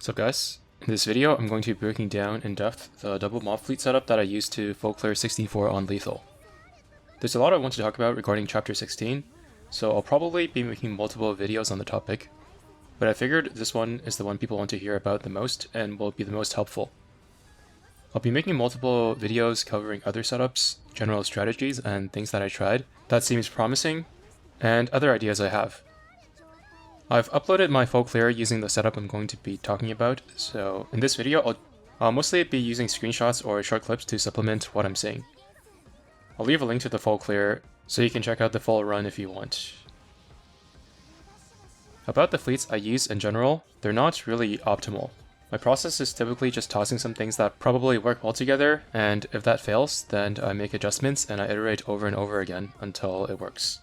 So guys, in this video I'm going to be breaking down in depth the double mob fleet setup that I used to full clear 16-4 on lethal. There's a lot I want to talk about regarding chapter 16, so I'll probably be making multiple videos on the topic, but I figured this one is the one people want to hear about the most and will be the most helpful. I'll be making multiple videos covering other setups, general strategies, and things that I tried that seems promising, and other ideas I have. I've uploaded my full clear using the setup I'm going to be talking about, so in this video I'll mostly be using screenshots or short clips to supplement what I'm saying. I'll leave a link to the full clear so you can check out the full run if you want. About the fleets I use in general, they're not really optimal. My process is typically just tossing some things that probably work well together, and if that fails, then I make adjustments and I iterate over and over again until it works.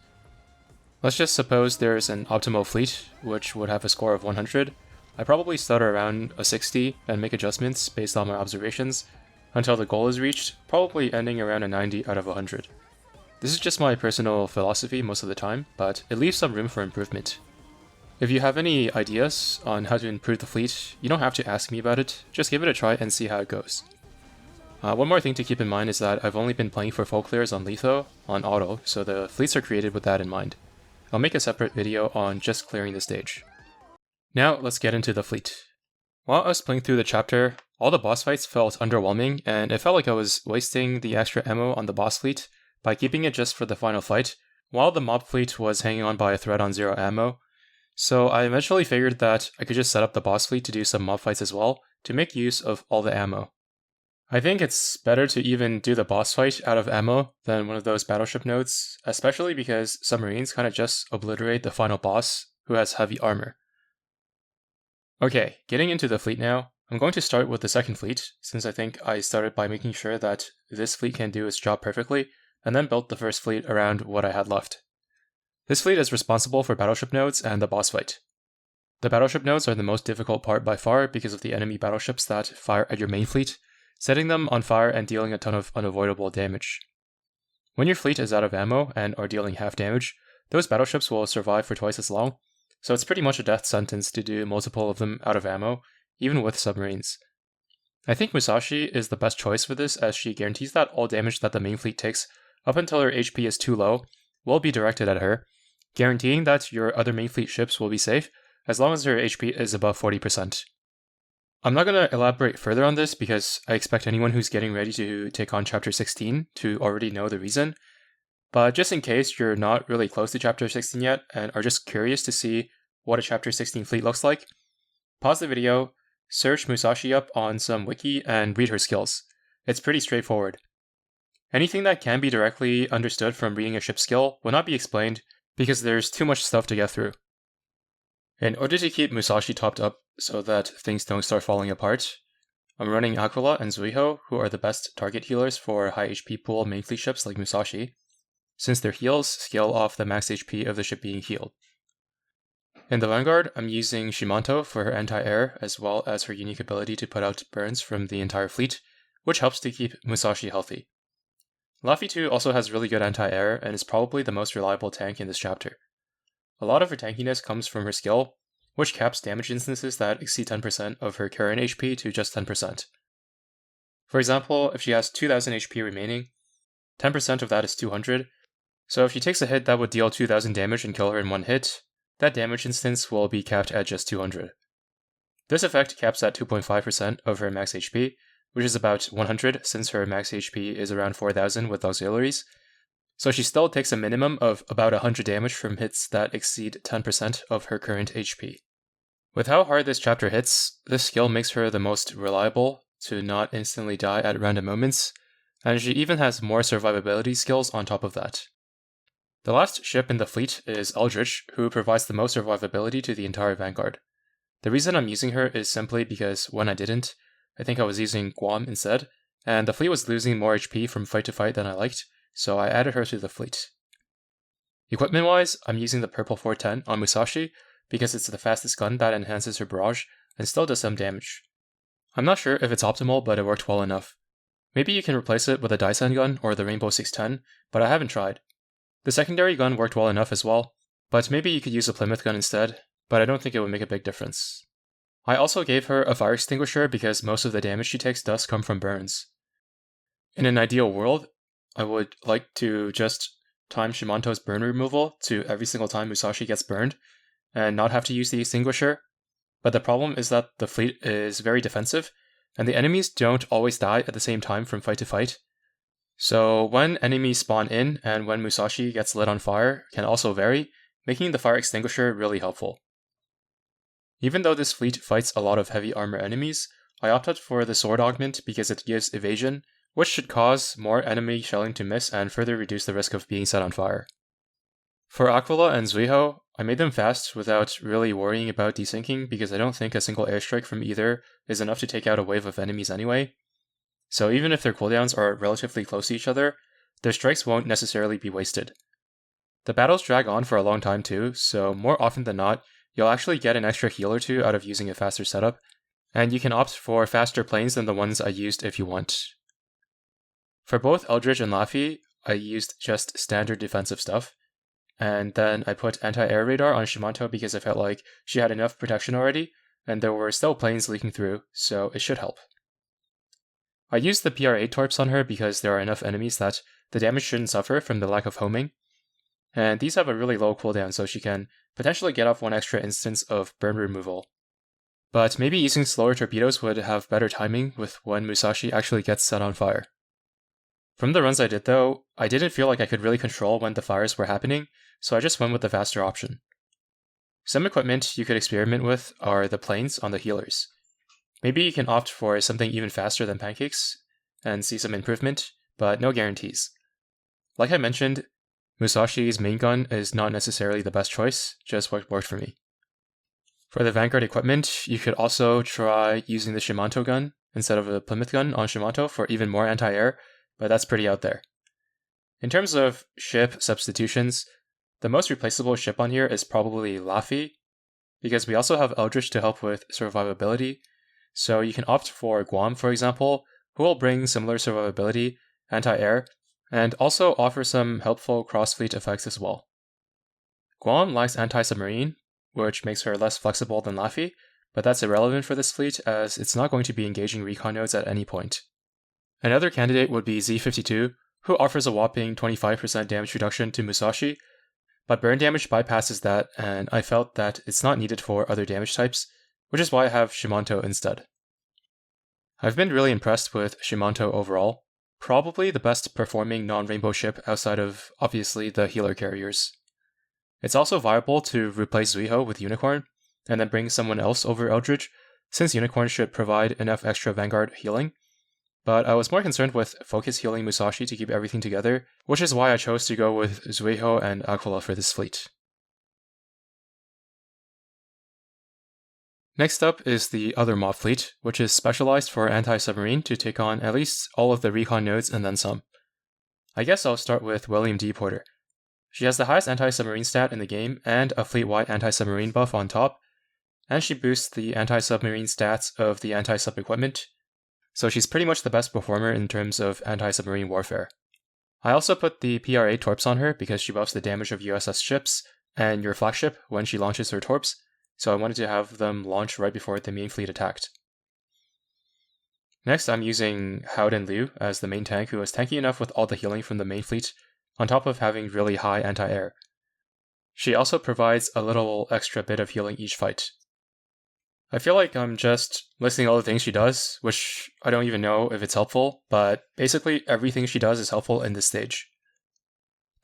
Let's just suppose there's an optimal fleet, which would have a score of 100. I probably start around a 60 and make adjustments based on my observations until the goal is reached, probably ending around a 90 out of 100. This is just my personal philosophy most of the time, but it leaves some room for improvement. If you have any ideas on how to improve the fleet, you don't have to ask me about it, just give it a try and see how it goes. One more thing to keep in mind is that I've only been playing for full clears on Letho, on auto, so the fleets are created with that in mind. I'll make a separate video on just clearing the stage. Now let's get into the fleet. While I was playing through the chapter, all the boss fights felt underwhelming and it felt like I was wasting the extra ammo on the boss fleet by keeping it just for the final fight, while the mob fleet was hanging on by a thread on 0 ammo. So I eventually figured that I could just set up the boss fleet to do some mob fights as well, to make use of all the ammo. I think it's better to even do the boss fight out of ammo than one of those battleship nodes, especially because submarines kind of just obliterate the final boss, who has heavy armor. Okay, getting into the fleet now, I'm going to start with the second fleet, since I think I started by making sure that this fleet can do its job perfectly, and then built the first fleet around what I had left. This fleet is responsible for battleship nodes and the boss fight. The battleship nodes are the most difficult part by far because of the enemy battleships that fire at your main fleet, setting them on fire and dealing a ton of unavoidable damage. When your fleet is out of ammo and are dealing half damage, those battleships will survive for twice as long, so it's pretty much a death sentence to do multiple of them out of ammo, even with submarines. I think Musashi is the best choice for this, as she guarantees that all damage that the main fleet takes up until her HP is too low will be directed at her, guaranteeing that your other main fleet ships will be safe as long as her HP is above 40%. I'm not going to elaborate further on this because I expect anyone who's getting ready to take on Chapter 16 to already know the reason, but just in case you're not really close to Chapter 16 yet and are just curious to see what a Chapter 16 fleet looks like, pause the video, search Musashi up on some wiki and read her skills. It's pretty straightforward. Anything that can be directly understood from reading a ship skill will not be explained because there's too much stuff to get through. In order to keep Musashi topped up so that things don't start falling apart, I'm running Aquila and Zuiho, who are the best target healers for high HP pool main fleet ships like Musashi, since their heals scale off the max HP of the ship being healed. In the Vanguard, I'm using Shimanto for her anti-air as well as her unique ability to put out burns from the entire fleet, which helps to keep Musashi healthy. Laffy 2 also has really good anti-air and is probably the most reliable tank in this chapter. A lot of her tankiness comes from her skill, which caps damage instances that exceed 10% of her current HP to just 10%. For example, if she has 2000 HP remaining, 10% of that is 200, so if she takes a hit that would deal 2000 damage and kill her in one hit, that damage instance will be capped at just 200. This effect caps at 2.5% of her max HP, which is about 100 since her max HP is around 4000 with auxiliaries, so she still takes a minimum of about 100 damage from hits that exceed 10% of her current HP. With how hard this chapter hits, this skill makes her the most reliable to not instantly die at random moments, and she even has more survivability skills on top of that. The last ship in the fleet is Eldritch, who provides the most survivability to the entire Vanguard. The reason I'm using her is simply because when I didn't, I think I was using Guam instead, and the fleet was losing more HP from fight to fight than I liked, so I added her to the fleet. Equipment-wise, I'm using the purple 410 on Musashi because it's the fastest gun that enhances her barrage and still does some damage. I'm not sure if it's optimal, but it worked well enough. Maybe you can replace it with a Daisen gun or the Rainbow 610, but I haven't tried. The secondary gun worked well enough as well, but maybe you could use a Plymouth gun instead, but I don't think it would make a big difference. I also gave her a fire extinguisher because most of the damage she takes does come from burns. In an ideal world, I would like to just time Shimanto's burn removal to every single time Musashi gets burned, and not have to use the extinguisher, but the problem is that the fleet is very defensive, and the enemies don't always die at the same time from fight to fight. So when enemies spawn in and when Musashi gets lit on fire can also vary, making the fire extinguisher really helpful. Even though this fleet fights a lot of heavy armor enemies, I opted for the sword augment because it gives evasion, which should cause more enemy shelling to miss and further reduce the risk of being set on fire. For Aquila and Zuiho, I made them fast without really worrying about desyncing because I don't think a single airstrike from either is enough to take out a wave of enemies anyway. So even if their cooldowns are relatively close to each other, their strikes won't necessarily be wasted. The battles drag on for a long time too, so more often than not, you'll actually get an extra heal or two out of using a faster setup, and you can opt for faster planes than the ones I used if you want. For both Eldritch and Laffy, I used just standard defensive stuff, and then I put anti-air radar on Shimanto because I felt like she had enough protection already, and there were still planes leaking through, so it should help. I used the PR8 torps on her because there are enough enemies that the damage shouldn't suffer from the lack of homing, and these have a really low cooldown so she can potentially get off one extra instance of burn removal. But maybe using slower torpedoes would have better timing with when Musashi actually gets set on fire. From the runs I did though, I didn't feel like I could really control when the fires were happening, so I just went with the faster option. Some equipment you could experiment with are the planes on the healers. Maybe you can opt for something even faster than pancakes and see some improvement, but no guarantees. Like I mentioned, Musashi's main gun is not necessarily the best choice, just what worked for me. For the Vanguard equipment, you could also try using the Shimanto gun instead of a Plymouth gun on Shimanto for even more anti-air, but that's pretty out there. In terms of ship substitutions, the most replaceable ship on here is probably Laffy, because we also have Eldritch to help with survivability, so you can opt for Guam, for example, who will bring similar survivability, anti-air, and also offer some helpful cross-fleet effects as well. Guam lacks anti-submarine, which makes her less flexible than Laffy, but that's irrelevant for this fleet as it's not going to be engaging recon nodes at any point. Another candidate would be Z52, who offers a whopping 25% damage reduction to Musashi, but burn damage bypasses that, and I felt that it's not needed for other damage types, which is why I have Shimanto instead. I've been really impressed with Shimanto overall, probably the best performing non-rainbow ship outside of, obviously, the healer carriers. It's also viable to replace Zuiho with Unicorn, and then bring someone else over Eldritch, since Unicorn should provide enough extra Vanguard healing, but I was more concerned with focus healing Musashi to keep everything together, which is why I chose to go with Zuiho and Aquila for this fleet. Next up is the other mob fleet, which is specialized for anti-submarine to take on at least all of the recon nodes and then some. I guess I'll start with William D. Porter. She has the highest anti-submarine stat in the game and a fleet-wide anti-submarine buff on top, and she boosts the anti-submarine stats of the anti-sub equipment, so she's pretty much the best performer in terms of anti-submarine warfare. I also put the PR8 torps on her because she buffs the damage of USS ships and your flagship when she launches her torps, so I wanted to have them launch right before the main fleet attacked. Next, I'm using Howden Liu as the main tank who is tanky enough with all the healing from the main fleet, on top of having really high anti-air. She also provides a little extra bit of healing each fight. I feel like I'm just listing all the things she does, which I don't even know if it's helpful, but basically everything she does is helpful in this stage.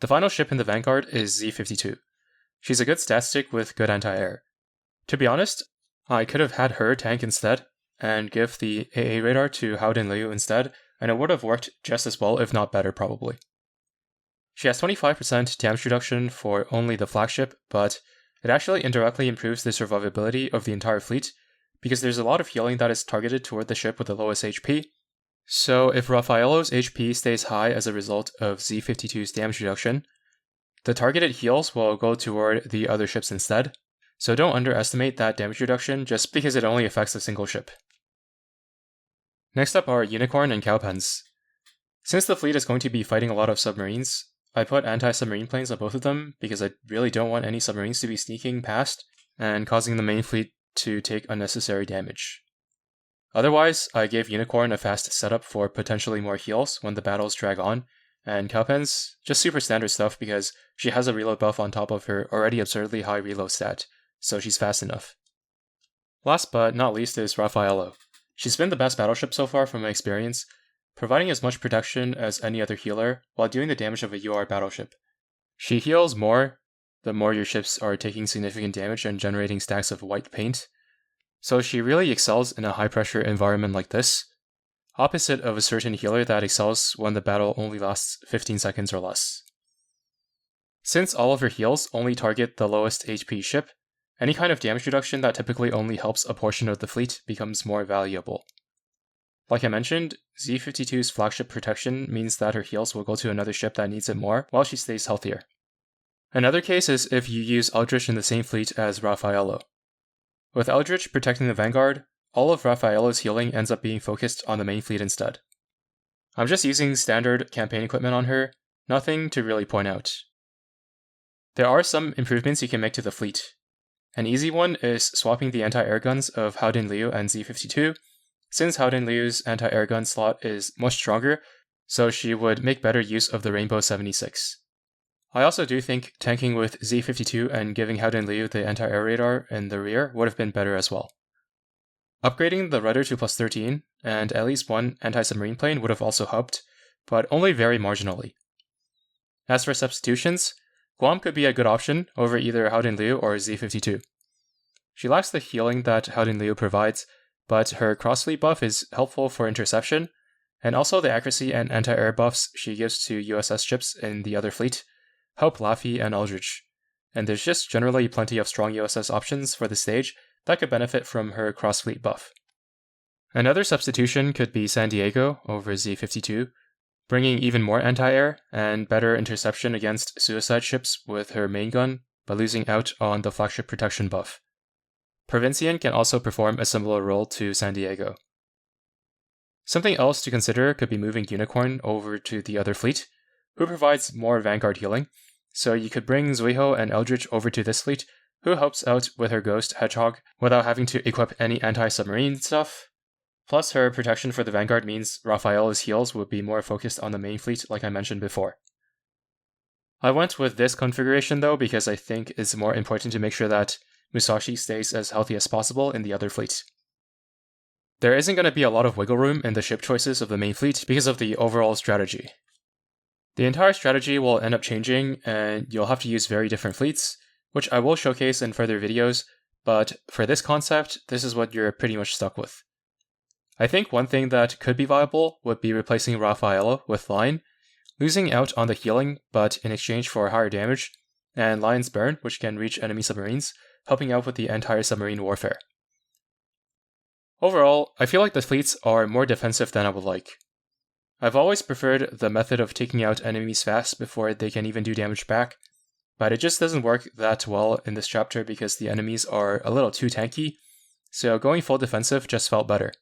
The final ship in the Vanguard is Z52. She's a good stat stick with good anti-air. To be honest, I could have had her tank instead, and give the AA radar to Howden Liu instead, and it would have worked just as well, if not better probably. She has 25% damage reduction for only the flagship, but it actually indirectly improves the survivability of the entire fleet, because there's a lot of healing that is targeted toward the ship with the lowest HP. So if Raffaello's HP stays high as a result of Z52's damage reduction, the targeted heals will go toward the other ships instead, so don't underestimate that damage reduction just because it only affects a single ship. Next up are Unicorn and Cowpens. Since the fleet is going to be fighting a lot of submarines, I put anti-submarine planes on both of them because I really don't want any submarines to be sneaking past and causing the main fleet to take unnecessary damage. Otherwise, I gave Unicorn a fast setup for potentially more heals when the battles drag on, and Cowpen's just super standard stuff because she has a reload buff on top of her already absurdly high reload stat, so she's fast enough. Last but not least is Raffaello. She's been the best battleship so far from my experience, providing as much protection as any other healer while doing the damage of a UR battleship. She heals more the more your ships are taking significant damage and generating stacks of white paint, so she really excels in a high pressure environment like this, opposite of a certain healer that excels when the battle only lasts 15 seconds or less. Since all of her heals only target the lowest HP ship, any kind of damage reduction that typically only helps a portion of the fleet becomes more valuable. Like I mentioned, Z52's flagship protection means that her heals will go to another ship that needs it more while she stays healthier. Another case is if you use Eldritch in the same fleet as Raffaello. With Eldritch protecting the Vanguard, all of Raffaello's healing ends up being focused on the main fleet instead. I'm just using standard campaign equipment on her, nothing to really point out. There are some improvements you can make to the fleet. An easy one is swapping the anti-air guns of Howden Liu and Z52, since Howden Liu's anti-air gun slot is much stronger, so she would make better use of the Rainbow 76. I also do think tanking with Z52 and giving Howden Liu the anti-air radar in the rear would have been better as well. Upgrading the rudder to +13 and at least one anti-submarine plane would have also helped, but only very marginally. As for substitutions, Guam could be a good option over either Howden Liu or Z52. She lacks the healing that Howden Liu provides, but her crossfleet buff is helpful for interception, and also the accuracy and anti-air buffs she gives to USS ships in the other fleet help Laffy and Eldritch, and there's just generally plenty of strong USS options for the stage that could benefit from her crossfleet buff. Another substitution could be San Diego over Z52, bringing even more anti-air and better interception against suicide ships with her main gun, but losing out on the flagship protection buff. Provincian can also perform a similar role to San Diego. Something else to consider could be moving Unicorn over to the other fleet, who provides more Vanguard healing, so you could bring Zuiho and Eldritch over to this fleet, who helps out with her Ghost Hedgehog without having to equip any anti-submarine stuff. Plus, her protection for the Vanguard means Raffaello's heals would be more focused on the main fleet like I mentioned before. I went with this configuration though because I think it's more important to make sure that Musashi stays as healthy as possible in the other fleet. There isn't going to be a lot of wiggle room in the ship choices of the main fleet because of the overall strategy. The entire strategy will end up changing and you'll have to use very different fleets, which I will showcase in further videos, but for this concept, this is what you're pretty much stuck with. I think one thing that could be viable would be replacing Raffaello with Lion, losing out on the healing but in exchange for higher damage, and Lion's Burn, which can reach enemy submarines, helping out with the entire submarine warfare. Overall, I feel like the fleets are more defensive than I would like. I've always preferred the method of taking out enemies fast before they can even do damage back, but it just doesn't work that well in this chapter because the enemies are a little too tanky, so going full defensive just felt better.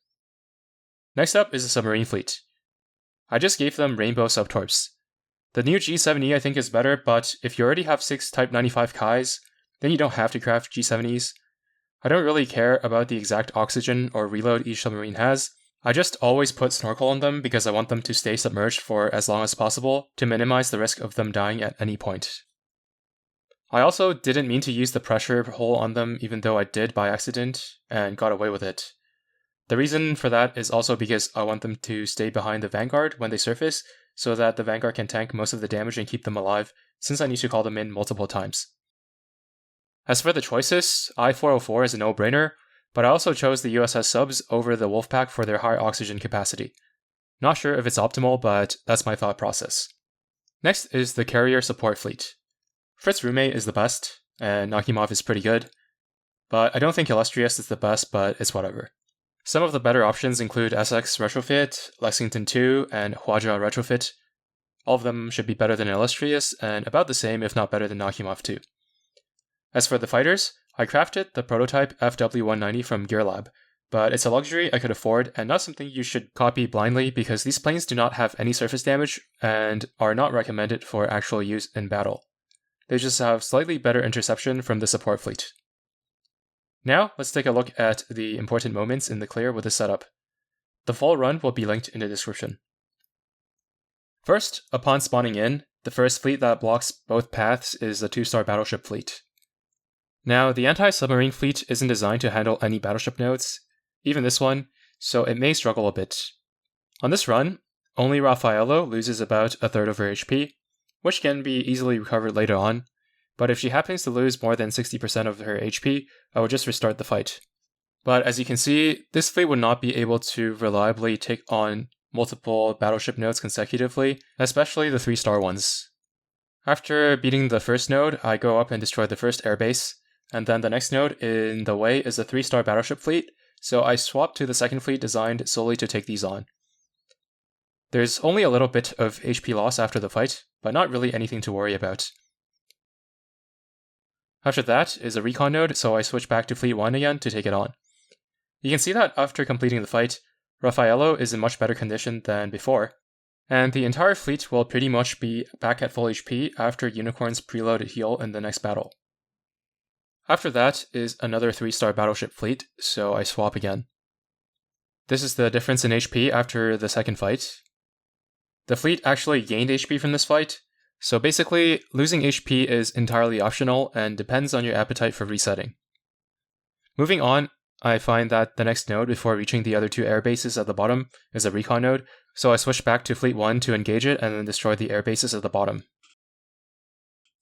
Next up is the submarine fleet. I just gave them Rainbow Subtorps. The new G7E I think is better, but if you already have 6 Type 95 Kais, then you don't have to craft G7Es. I don't really care about the exact oxygen or reload each submarine has. I just always put snorkel on them because I want them to stay submerged for as long as possible to minimize the risk of them dying at any point. I also didn't mean to use the pressure hole on them even though I did by accident and got away with it. The reason for that is also because I want them to stay behind the Vanguard when they surface so that the Vanguard can tank most of the damage and keep them alive since I need to call them in multiple times. As for the choices, I-404 is a no-brainer, but I also chose the USS subs over the Wolfpack for their high oxygen capacity. Not sure if it's optimal, but that's my thought process. Next is the carrier support fleet. Fritz Rume is the best, and Nakhimov is pretty good, but I don't think Illustrious is the best, but it's whatever. Some of the better options include SX Retrofit, Lexington II, and Hwaja Retrofit. All of them should be better than Illustrious, and about the same if not better than Nakhimov too. As for the fighters, I crafted the prototype FW190 from Gearlab, but it's a luxury I could afford and not something you should copy blindly because these planes do not have any surface damage and are not recommended for actual use in battle. They just have slightly better interception from the support fleet. Now, let's take a look at the important moments in the clear with the setup. The full run will be linked in the description. First, upon spawning in, the first fleet that blocks both paths is the 2-star battleship fleet. Now, the anti-submarine fleet isn't designed to handle any battleship nodes, even this one, so it may struggle a bit. On this run, only Raffaello loses about a third of her HP, which can be easily recovered later on, but if she happens to lose more than 60% of her HP, I will just restart the fight. But as you can see, this fleet would not be able to reliably take on multiple battleship nodes consecutively, especially the 3-star ones. After beating the first node, I go up and destroy the first airbase, and then the next node in the way is a 3-star battleship fleet, so I swap to the second fleet designed solely to take these on. There's only a little bit of HP loss after the fight, but not really anything to worry about. After that is a recon node, so I switch back to Fleet 1 again to take it on. You can see that after completing the fight, Raffaello is in much better condition than before, and the entire fleet will pretty much be back at full HP after Unicorn's preloaded heal in the next battle. After that is another 3-star battleship fleet, so I swap again. This is the difference in HP after the second fight. The fleet actually gained HP from this fight, so basically, losing HP is entirely optional and depends on your appetite for resetting. Moving on, I find that the next node before reaching the other 2 air bases at the bottom is a recon node, so I switch back to Fleet 1 to engage it and then destroy the air bases at the bottom.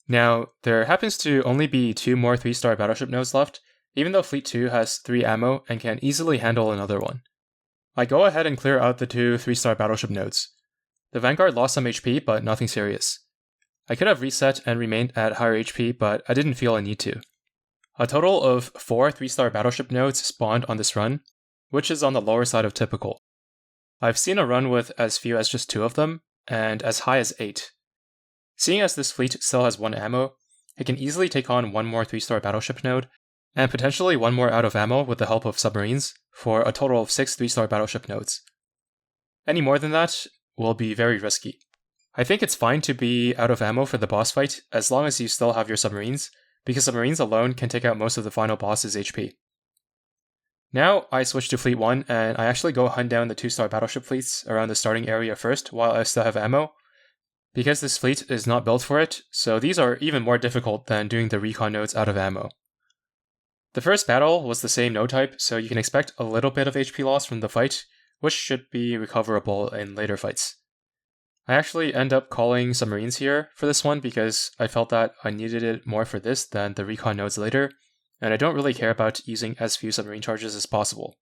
Now, there happens to only be 2 more 3-star battleship nodes left, even though Fleet 2 has 3 ammo and can easily handle another one. I go ahead and clear out the 2 3-star battleship nodes. The Vanguard lost some HP, but nothing serious. I could have reset and remained at higher HP, but I didn't feel a need to. A total of 4 3-star battleship nodes spawned on this run, which is on the lower side of typical. I've seen a run with as few as just 2 of them, and as high as 8. Seeing as this fleet still has 1 ammo, it can easily take on 1 more 3-star battleship node, and potentially 1 more out of ammo with the help of submarines, for a total of 6 3-star battleship nodes. Any more than that will be very risky. I think it's fine to be out of ammo for the boss fight as long as you still have your submarines, because submarines alone can take out most of the final boss's HP. Now I switch to Fleet 1 and I actually go hunt down the 2-star battleship fleets around the starting area first while I still have ammo. Because this fleet is not built for it, so these are even more difficult than doing the recon nodes out of ammo. The first battle was the same node type, so you can expect a little bit of HP loss from the fight, which should be recoverable in later fights. I actually end up calling submarines here for this one because I felt that I needed it more for this than the recon nodes later, and I don't really care about using as few submarine charges as possible.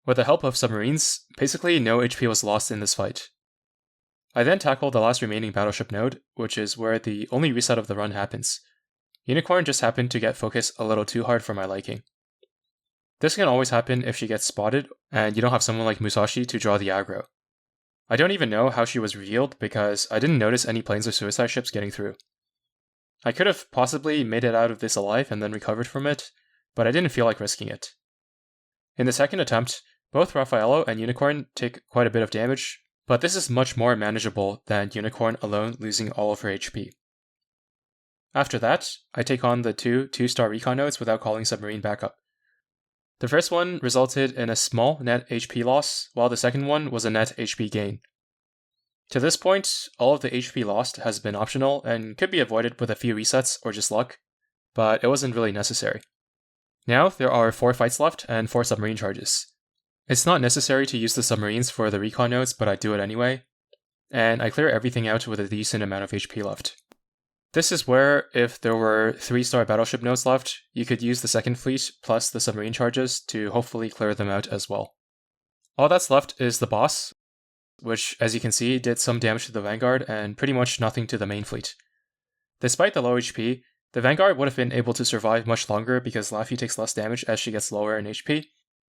With the help of submarines, basically no HP was lost in this fight. I then tackle the last remaining battleship node, which is where the only reset of the run happens. Unicorn just happened to get focused a little too hard for my liking. This can always happen if she gets spotted and you don't have someone like Musashi to draw the aggro. I don't even know how she was revealed because I didn't notice any planes or suicide ships getting through. I could have possibly made it out of this alive and then recovered from it, but I didn't feel like risking it. In the second attempt, both Raffaello and Unicorn take quite a bit of damage, but this is much more manageable than Unicorn alone losing all of her HP. After that, I take on the 2 2-star recon nodes without calling submarine backup. The first one resulted in a small net HP loss, while the second one was a net HP gain. To this point, all of the HP lost has been optional and could be avoided with a few resets or just luck, but it wasn't really necessary. Now there are 4 fights left and 4 submarine charges. It's not necessary to use the submarines for the recon nodes, but I do it anyway, and I clear everything out with a decent amount of HP left. This is where, if there were 3-star battleship nodes left, you could use the second fleet plus the submarine charges to hopefully clear them out as well. All that's left is the boss, which, as you can see, did some damage to the Vanguard and pretty much nothing to the main fleet. Despite the low HP, the Vanguard would have been able to survive much longer because Laffy takes less damage as she gets lower in HP,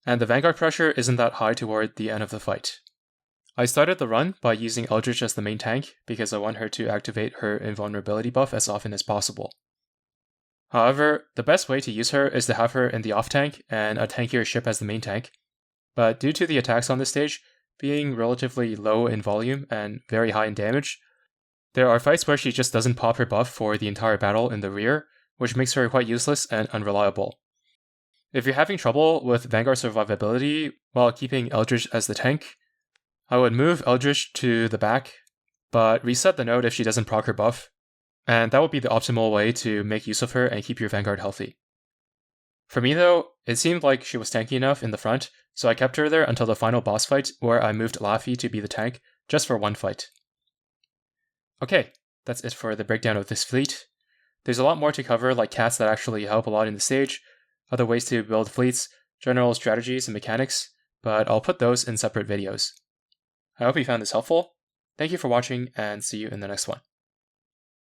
and the Vanguard pressure isn't that high toward the end of the fight. I started the run by using Eldritch as the main tank because I want her to activate her invulnerability buff as often as possible. However, the best way to use her is to have her in the off tank and a tankier ship as the main tank, but due to the attacks on this stage being relatively low in volume and very high in damage, there are fights where she just doesn't pop her buff for the entire battle in the rear, which makes her quite useless and unreliable. If you're having trouble with Vanguard survivability while keeping Eldritch as the tank, I would move Eldritch to the back, but reset the node if she doesn't proc her buff, and that would be the optimal way to make use of her and keep your Vanguard healthy. For me though, it seemed like she was tanky enough in the front, so I kept her there until the final boss fight where I moved Laffy to be the tank, just for one fight. Okay, that's it for the breakdown of this fleet. There's a lot more to cover, like cats that actually help a lot in the stage, other ways to build fleets, general strategies and mechanics, but I'll put those in separate videos. I hope you found this helpful. Thank you for watching, and see you in the next one.